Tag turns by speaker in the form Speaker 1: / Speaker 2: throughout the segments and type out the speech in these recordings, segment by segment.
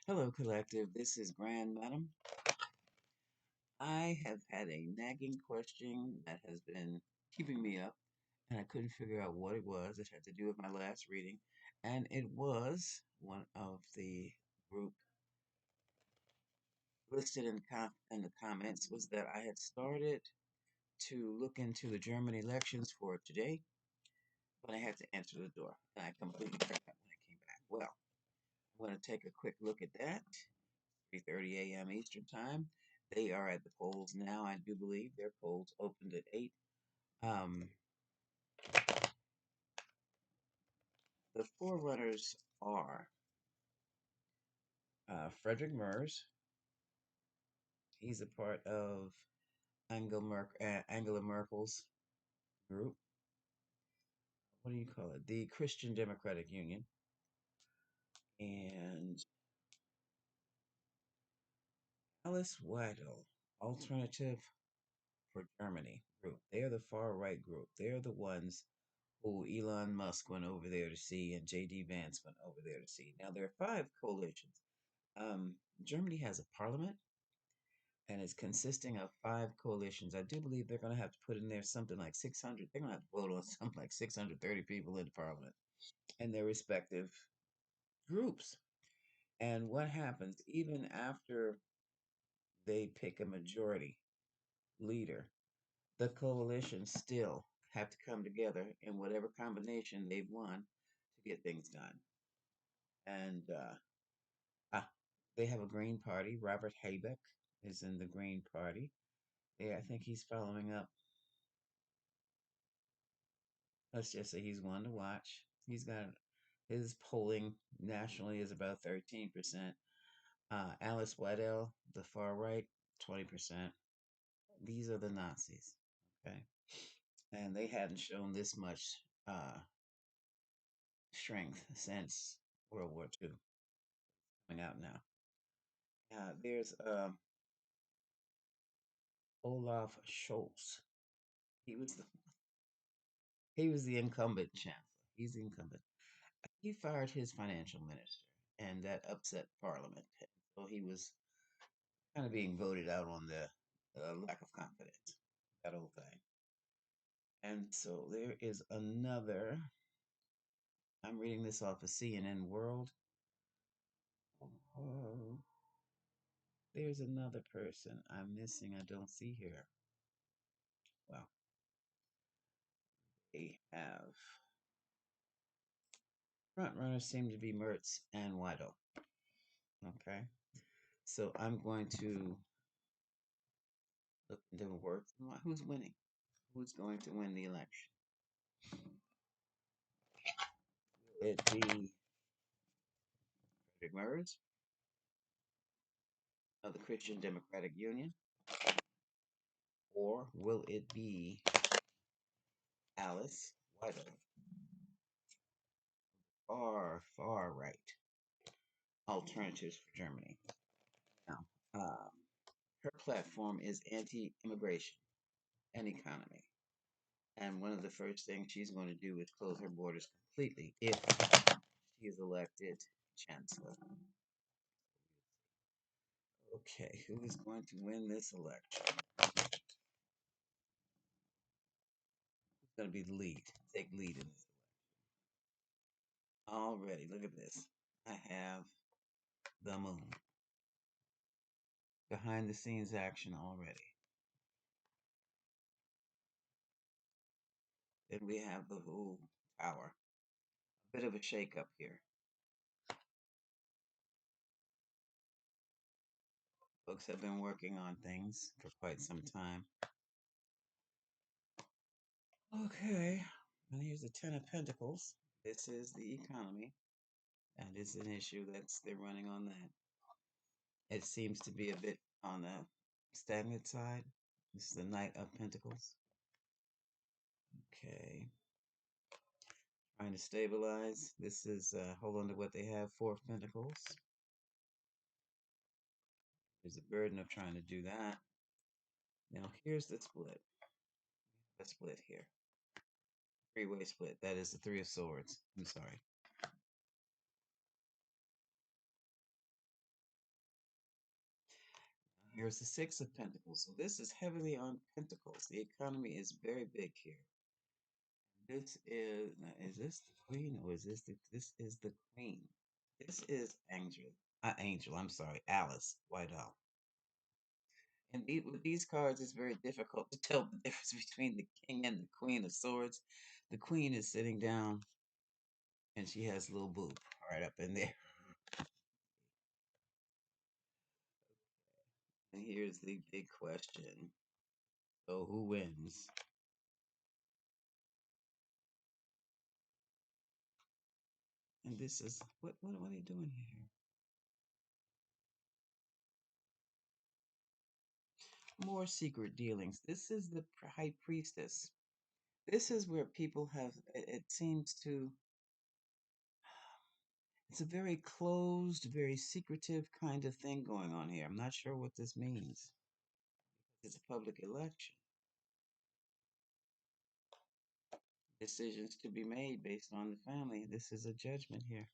Speaker 1: Hello, collective. This is Grand Madam. I have had a nagging question that has been keeping me up, and I couldn't figure out what it was. It had to do with my last reading, and it was one of the group listed in the comments was that I had started to look into the German elections for today, but I had to answer the door, and I completely forgot when I came back. Well, I'm going to take a quick look at that. 3:30 a.m. Eastern Time. They are at the polls now. I do believe their polls opened at 8. Um, the forerunners are Frederick Merz. He's a part of Angela Merkel's group. What do you call it? The Christian Democratic Union. And Alice Weidel, Alternative for Germany group. They are the far right group. They're the ones who Elon Musk went over there to see and J.D. Vance went over there to see. Now, there are five coalitions. Germany has a parliament and it's consisting of five coalitions. I do believe they're going to have to put in there something like 600. They're going to have to vote on something like 630 people in parliament and their respective groups. And what happens even after they pick a majority leader, the coalitions still have to come together in whatever combination they've won to get things done. And ah, they have a Green Party. Robert Habeck is in the Green Party. Yeah, I think he's following up. Let's just say he's one to watch. He's got his polling nationally is about 13%. Alice Weidel, the far right, 20%. These are the Nazis. Okay. And they hadn't shown this much strength since World War II coming out now. There's Olaf Scholz. He was the he was the incumbent chancellor. He's the incumbent. He fired his financial minister, and that upset Parliament. So he was kind of being voted out on the lack of confidence, that whole thing. And so there is another. I'm reading this off of CNN World. Oh, there's another person I'm missing. I don't see here. Well, they have front runners seem to be Mertz and Weidel. Okay, so I'm going to look into work. Who's winning? Who's going to win the election? Will it be Frederick Merz of the Christian Democratic Union, or will it be Alice Weidel, far right alternatives for Germany? Now, her platform is anti-immigration and economy, and one of the first things she's going to do is close her borders completely if she is elected chancellor. Okay, who is going to win this election? Who's going to be the lead? Take lead in this. Already, look at this. I have the moon. Behind the scenes action already. Then we have the whole tower. A bit of a shakeup here. Folks have been working on things for quite some time. Okay, and here's the Ten of Pentacles. This is the economy. That is an issue they're running on that. It seems to be a bit on the stagnant side. This is the Knight of Pentacles. Okay. Trying to stabilize. This is hold on to what they have. Four of Pentacles. There's a burden of trying to do that. Now here's the split. The split here. Three-way split. That is the Three of Swords. I'm sorry. Here's the Six of Pentacles. So this is heavily on Pentacles. The economy is very big here. This is now, is this the Queen or is this is the Queen? This is Angel. I'm sorry, Alice Weidel. And with these cards, it's very difficult to tell the difference between the King and the Queen of Swords. The Queen is sitting down, and she has a little boob right up in there. And here's the big question. So who wins? And this is what are you doing here? More secret dealings. This is the High Priestess. This is where people have it seems to it's a very closed, very secretive kind of thing going on here. I'm not sure what this means. It's a public election. Decisions to be made based on the family. This is a judgment here.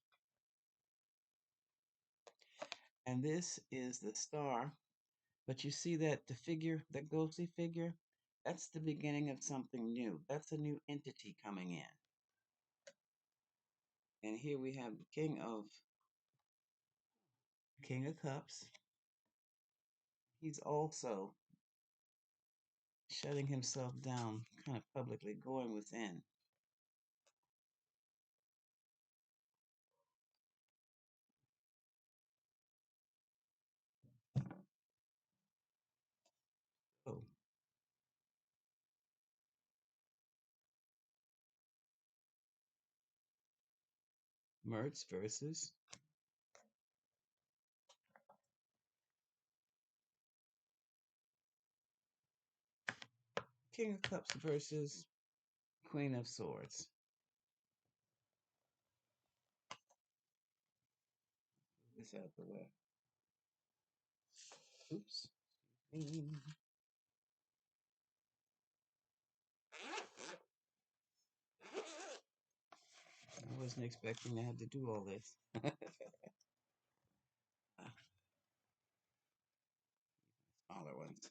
Speaker 1: And this is the star. But you see that the figure, that ghostly figure, that's the beginning of something new. That's a new entity coming in. And here we have the King of Cups. He's also shutting himself down, kind of publicly going within. Oh, Mertz versus King of Cups versus Queen of Swords. This out the way. Oops. I wasn't expecting to have to do all this. Smaller ones.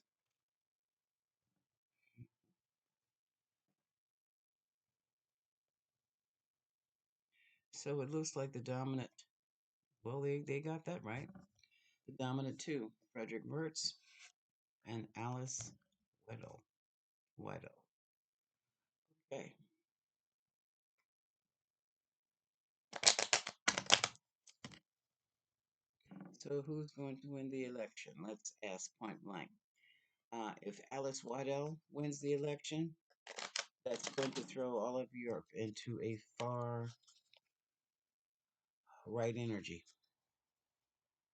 Speaker 1: So it looks like the dominant, well, they got that right. The dominant two, Frederich Merz and Alice Weidel. Weidel. Okay. So who's going to win the election? Let's ask point blank. If Alice Weidel wins the election, that's going to throw all of Europe into a far right energy,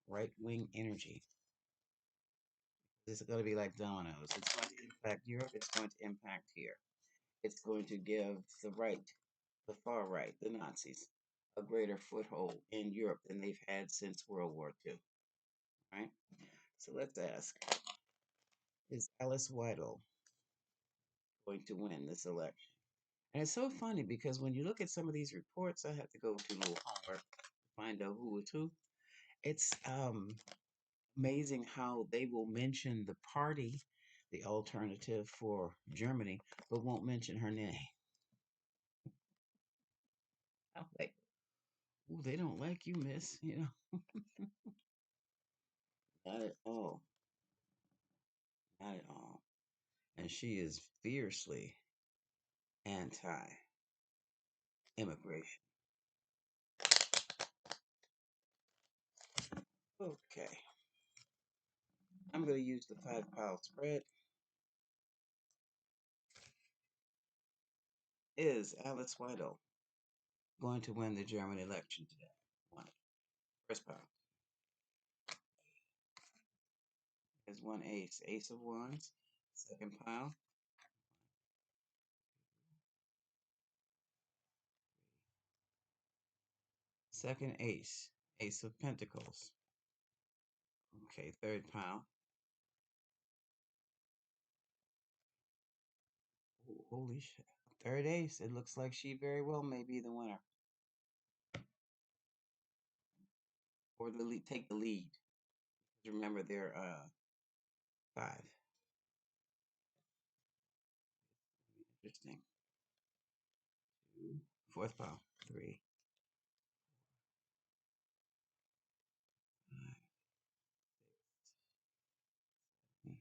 Speaker 1: right wing energy. This is going to be like dominoes. It's going to impact Europe. It's going to impact here. It's going to give the right, the far right, the Nazis, a greater foothold in Europe than they've had since World War II. Right? So let's ask, is Alice Weidel going to win this election? And it's so funny because when you look at some of these reports, I have to go do a little homework to find out who is who. It's amazing how they will mention the party, the alternative for Germany, but won't mention her name. I'm like, ooh, they don't like you, miss. Not at all. Not at all. And she is fiercely anti immigration. Okay. I'm going to use the 5 pound spread. Is Alice Weidel going to win the German election today? One. First pile is one ace. Ace of wands. Second pile. Second ace. Ace of pentacles. Okay, third pile. Ooh, holy shit. Third ace. It looks like she very well may be the winner. Or the lead, take the lead. Remember, they're 5. Interesting. 2. Fourth pile. 3, 5, 6,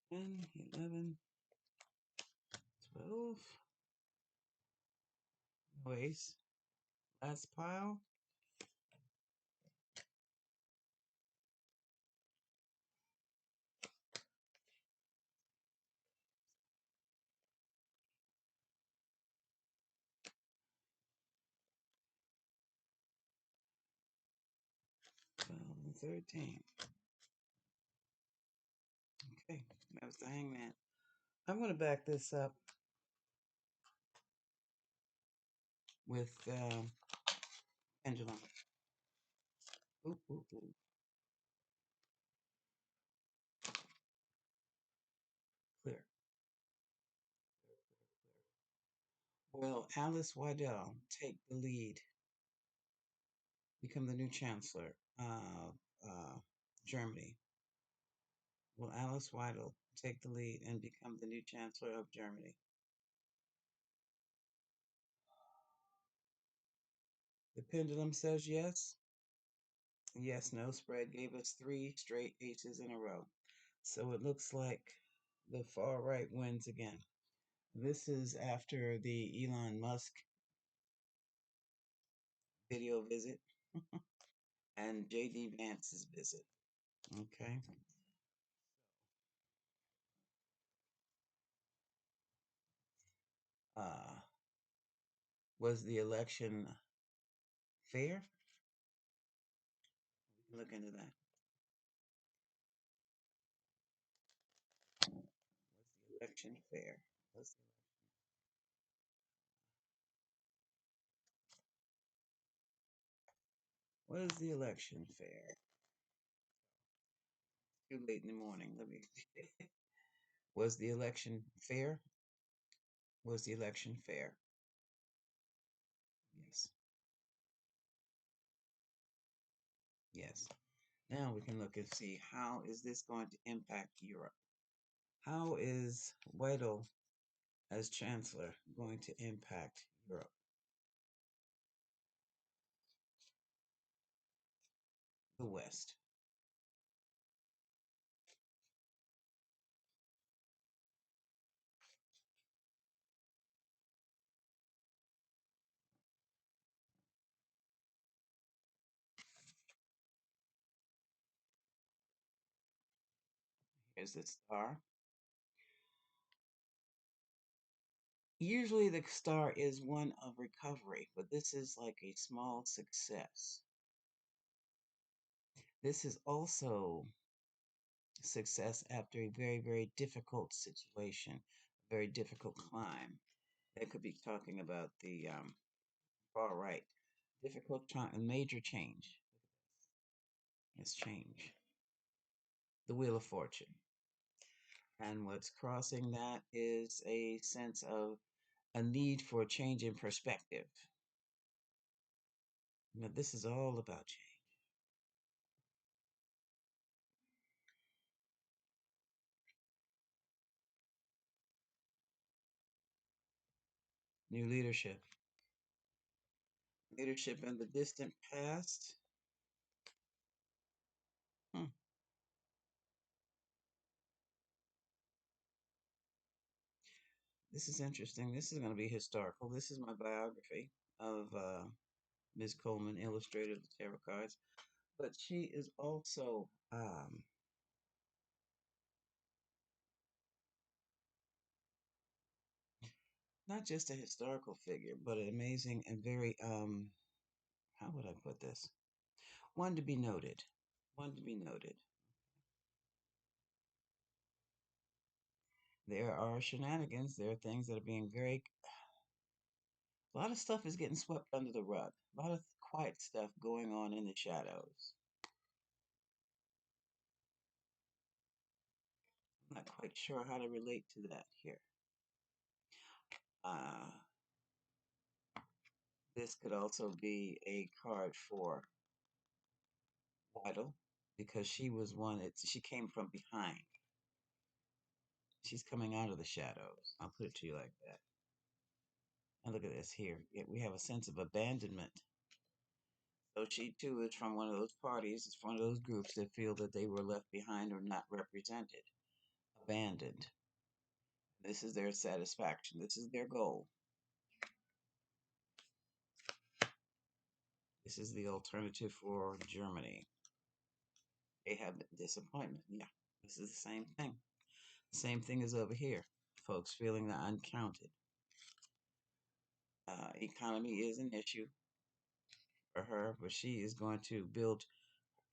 Speaker 1: 7, 10, 11, 12. No ace. Last pile. 12 and 13. Okay, that was the hangman. I'm going to back this up with pendulum. Ooh, ooh, ooh. Clear. Will Alice Weidel take the lead, become the new chancellor of Germany? Will Alice Weidel take the lead and become the new chancellor of Germany? The pendulum says yes. Yes, no spread gave us 3 straight aces in a row. So it looks like the far right wins again. This is after the Elon Musk video visit and JD Vance's visit. Okay. Uh, was the election fair? We can look into that. Was the election fair? Was the election fair? Too late in the morning. Let me. Was the election fair? Was the election fair? Yes. Yes. Now we can look and see how is this going to impact Europe? How is Weidel as chancellor going to impact Europe? The West. Here's the star. Usually the star is one of recovery, but this is like a small success. This is also success after a very, very difficult situation, a very difficult climb. That could be talking about the far right. Difficult time, major change. It's change. The Wheel of Fortune. And what's crossing that is a sense of a need for a change in perspective. Now, this is all about change. New leadership. Leadership in the distant past. Hmm. This is interesting. This is going to be historical. This is my biography of Ms. Coleman, illustrator of the tarot cards. But she is also not just a historical figure, but an amazing and very, how would I put this? One to be noted. One to be noted. There are shenanigans. There are things that are being very, a lot of stuff is getting swept under the rug. A lot of quiet stuff going on in the shadows. I'm not quite sure how to relate to that here. Uh, this could also be a card for Weidel, because she was one that she came from behind. She's coming out of the shadows. I'll put it to you like that. And look at this here. We have a sense of abandonment. So she too is from one of those parties, it's one of those groups that feel that they were left behind or not represented, abandoned. This is their satisfaction. This is their goal. This is the alternative for Germany. They have disappointment. Yeah, this is the same thing. The same thing is over here. Folks feeling the uncounted. Economy is an issue for her, but she is going to build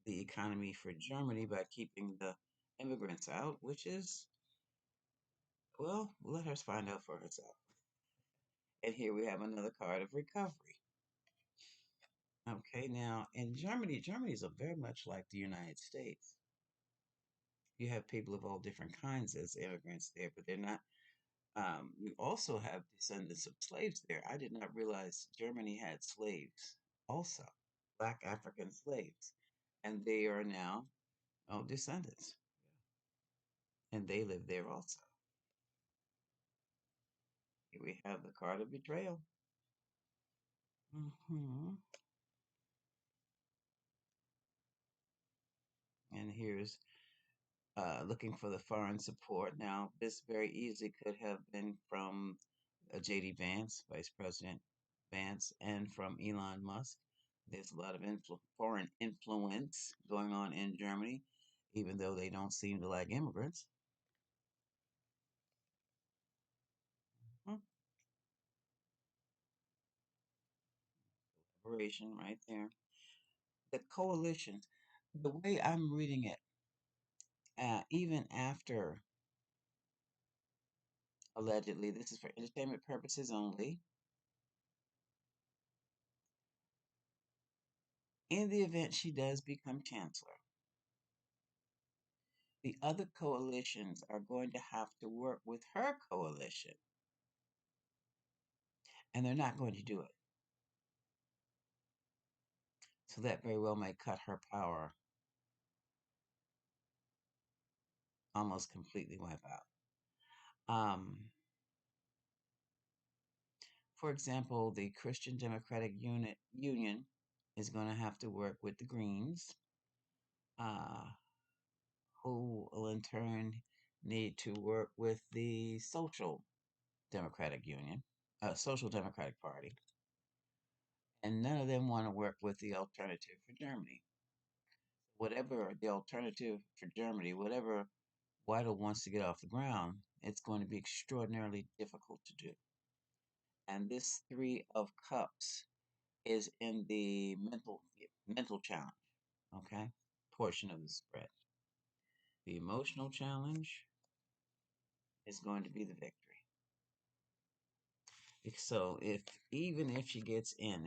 Speaker 1: the economy for Germany by keeping the immigrants out, which is, well, let her find out for herself. And here we have another card of recovery. Okay, now in Germany, Germany is very much like the United States. You have people of all different kinds as immigrants there, but they're not. You also have descendants of slaves there. I did not realize Germany had slaves also, Black African slaves, and they are now descendants, and they live there also. Here we have the card of betrayal. hmm And here's looking for the foreign support. Now, this very easily could have been from J.D. Vance, Vice President Vance, and from Elon Musk. There's a lot of foreign influence going on in Germany, even though they don't seem to like immigrants. Hmm, Collaboration right there. The coalition, the way I'm reading it, even after allegedly, this is for entertainment purposes only. In the event she does become chancellor, the other coalitions are going to have to work with her coalition, and they're not going to do it. So that very well may cut her power, almost completely wipe out. For example, the Christian Democratic Union is going to have to work with the Greens, uh, who will in turn need to work with the Social Democratic Party, and none of them want to work with the Alternative for Germany. Whatever the Alternative for Germany, whatever Weidel wants to get off the ground, it's going to be extraordinarily difficult to do. And this Three of Cups is in the mental challenge, okay, portion of the spread. The emotional challenge is going to be the victory. So if even if she gets in,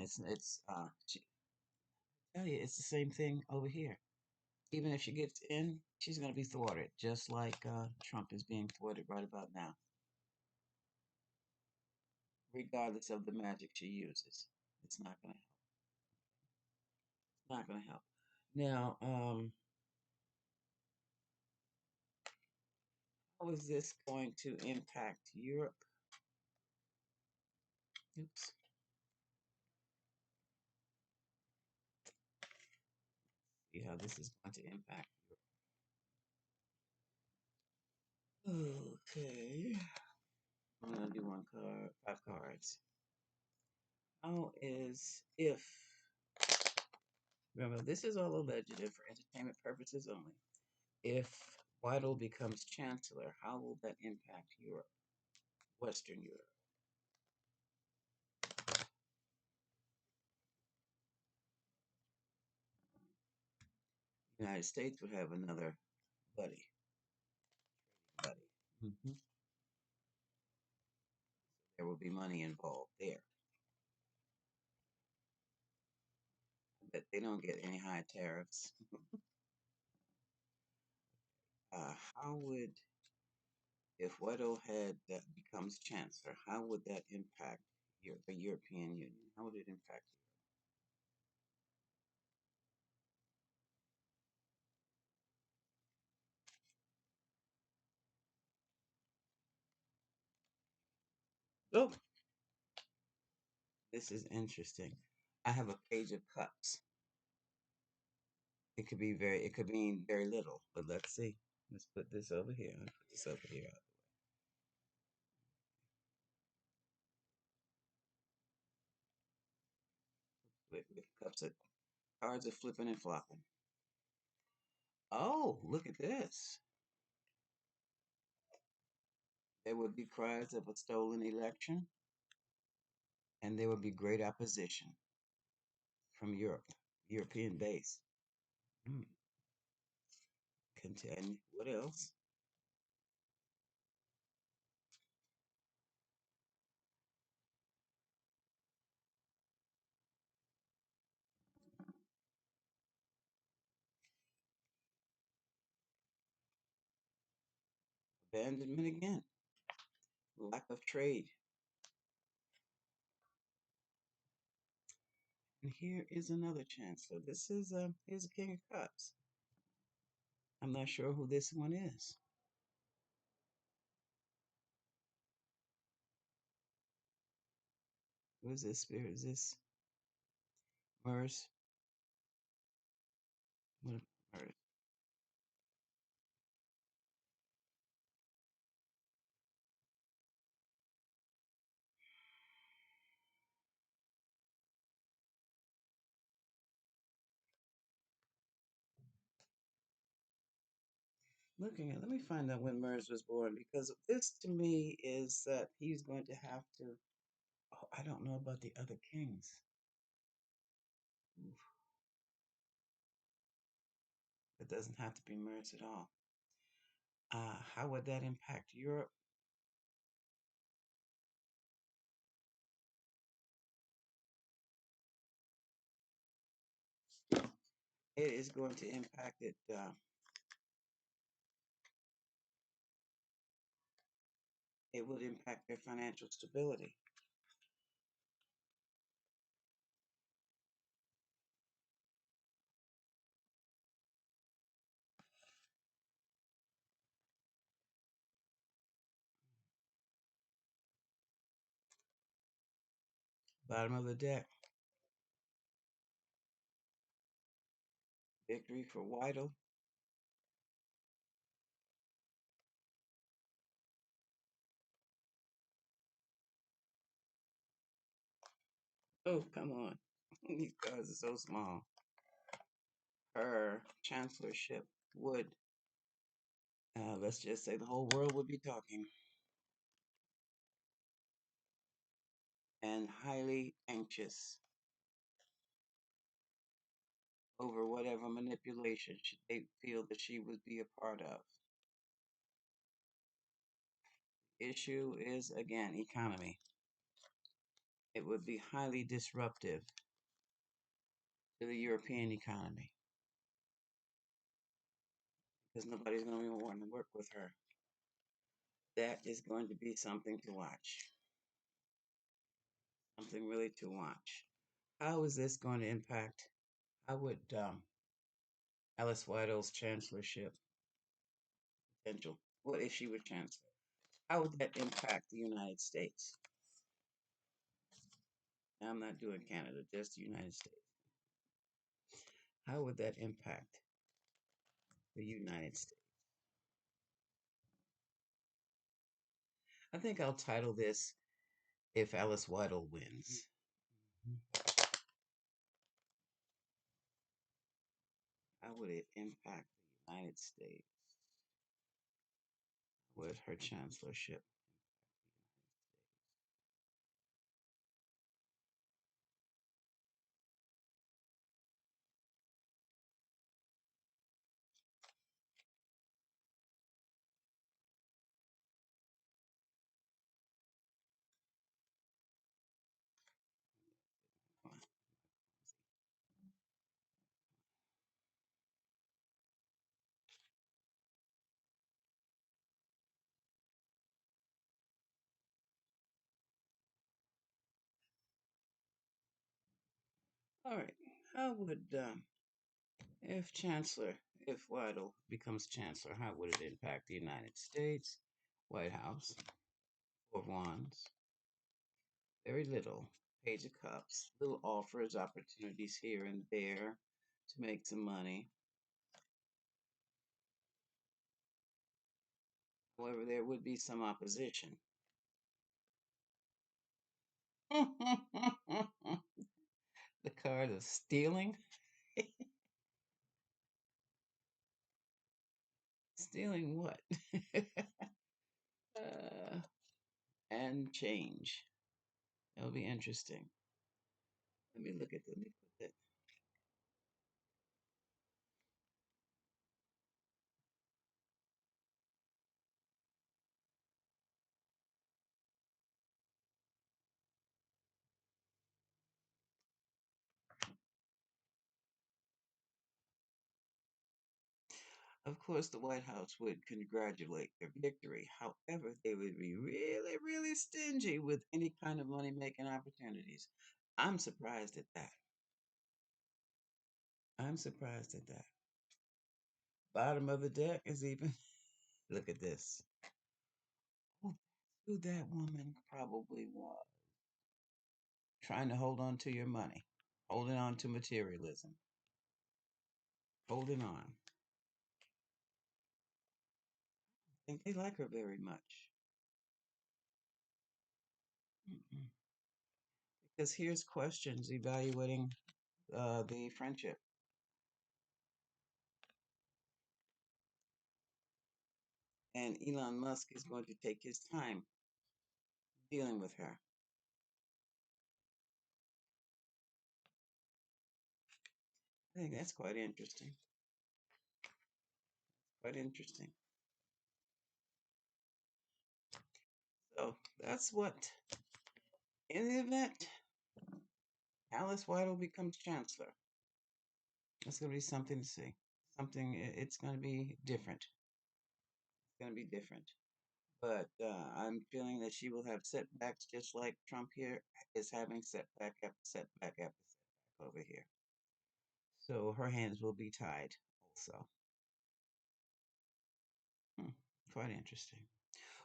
Speaker 1: tell you it's the same thing over here. Even if she gets in, she's going to be thwarted, just like Trump is being thwarted right about now, regardless of the magic she uses. It's not going to help. It's not going to help. Now, how is this going to impact Europe? Oops. See how this is going to impact Europe. Okay. I'm going to do one card, five cards. How is if, remember, this is all alleged and for entertainment purposes only. If Weidel becomes chancellor, how will that impact Europe, Western Europe? The United States would have another buddy. hmm There will be money involved there. But they don't get any high tariffs. How would, if Weddle had that becomes chancellor, how would that impact the European Union? How would it impact Oh, this is interesting. I have a page of cups. It could mean very little, but let's see. Let's put this over here. Let's put this over here. With cups of cards are flipping and flopping. Oh, look at this. There would be cries of a stolen election, and there would be great opposition from Europe, European base. Hmm. Continue. What else? Abandonment again. Lack of trade. And here is another chancellor. This is here's a king of cups. I'm not sure who this one is. Who is this spirit? Is this Merz? What Merz? Looking at, let me find out when Merz was born because this to me is that he's going to have to. Oh, I don't know about the other kings. Oof, it doesn't have to be Merz at all. How would that impact Europe? It is going to impact it. It would impact their financial stability. Bottom of the deck, victory for Weidel. Oh, come on. These cards are so small. Her chancellorship would, let's just say the whole world would be talking and highly anxious over whatever manipulation they feel that she would be a part of. Issue is, again, economy. It would be highly disruptive to the European economy because nobody's going to be wanting to work with her. That is going to be something to watch, something really to watch. How is this going to impact? How would Alice Weidel's chancellorship potential? What if she were chancellor? How would that impact the United States? Now, I'm not doing Canada, just the United States. How would that impact the United States? I think I'll title this If Alice Weidel Wins. How would it impact the United States with her chancellorship? All right. How would, if Chancellor, if Weidel becomes Chancellor, how would it impact the United States? White House, Four of Wands. Very little. Page of Cups, little offers, opportunities here and there to make some money. However, there would be some opposition. The card of stealing. Stealing what? uh, and change. That'll be interesting. Let me look at Let me put that. Of course, the White House would congratulate their victory. However, they would be really, really stingy with any kind of money making opportunities. I'm surprised at that. I'm surprised at that. Bottom of the deck is even. Look at this. Oh, who that woman probably was. Trying to hold on to your money, holding on to materialism, holding on. I think they like her very much. Mm-mm. Because here's questions evaluating the friendship. And Elon Musk is going to take his time dealing with her. I think that's quite interesting. Quite interesting. So that's what, in the event Alice Weidel becomes chancellor, it's going to be something to see. Something, it's going to be different. It's going to be different. But I'm feeling that she will have setbacks just like Trump here is having setback after setback after setback over here. So her hands will be tied also. Hmm, quite interesting.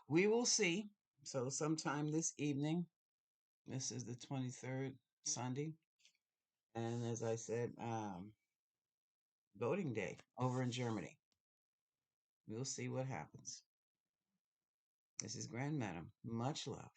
Speaker 1: We will see. So sometime this evening, this is the 23rd Sunday. And as I said, voting day over in Germany. We'll see what happens. This is Grand Madam. Much love.